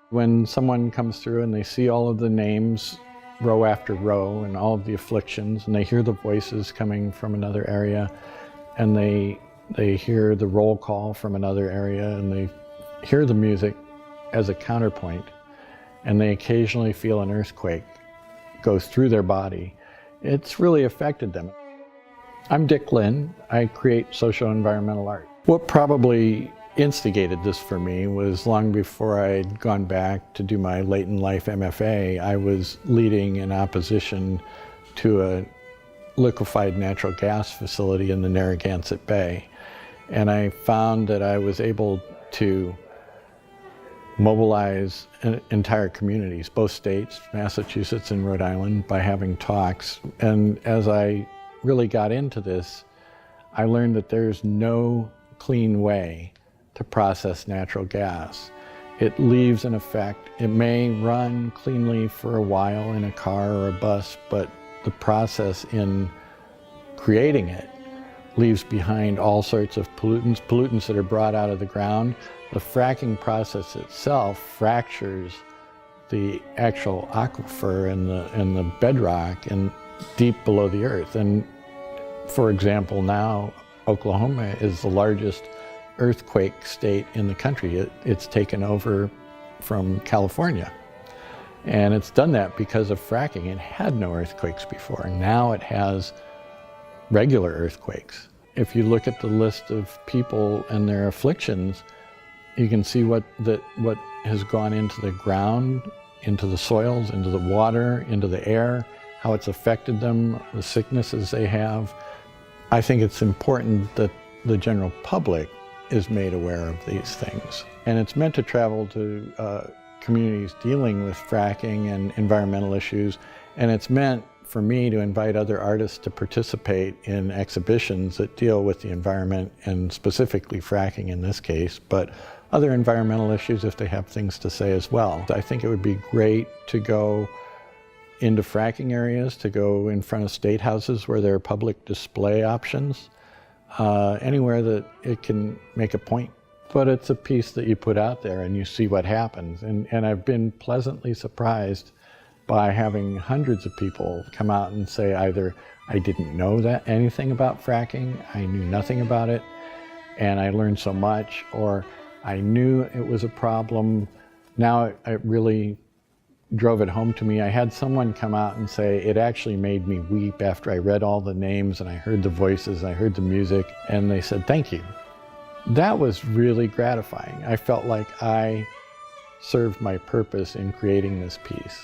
When someone comes through and they see all of the names row after row and all of the afflictions, and they hear the voices coming from another area, and they hear the roll call from another area, and they hear the music as a counterpoint, and they occasionally feel an earthquake go through their body, it's really affected them. I'm Lynn. I create socio-environmental art. What probably instigated this for me was long before I'd gone back to do my late in life MFA, I was leading an opposition to a liquefied natural gas facility in the Narragansett Bay. And I found that I was able to mobilize entire communities, both states, Massachusetts and Rhode Island, by having talks. And as I really got into this, I learned that there's no clean way to process natural gas. It leaves an effect. It may run cleanly for a while in a car or a bus, but the process in creating it leaves behind all sorts of pollutants that are brought out of the ground. The fracking process itself fractures the actual aquifer and the bedrock and deep below the earth. And for example, now Oklahoma is the largest earthquake state in the country. It's taken over from California. And it's done that because of fracking. It had no earthquakes before. Now it has regular earthquakes. If you look at the list of people and their afflictions, you can see what has gone into the ground, into the soils, into the water, into the air, how it's affected them, the sicknesses they have. I think it's important that the general public is made aware of these things. And it's meant to travel to communities dealing with fracking and environmental issues. And it's meant for me to invite other artists to participate in exhibitions that deal with the environment, and specifically fracking in this case, but other environmental issues if they have things to say as well. I think it would be great to go into fracking areas, to go in front of state houses where there are public display options, anywhere that it can make a point. But it's a piece that you put out there and you see what happens. And I've been pleasantly surprised by having hundreds of people come out and say either, I didn't know anything about fracking, I knew nothing about it, and I learned so much, or I knew it was a problem. Now it really drove it home to me. I had someone come out and say, it actually made me weep after I read all the names and I heard the voices, I heard the music, and they said, thank you. That was really gratifying. I felt like I served my purpose in creating this piece.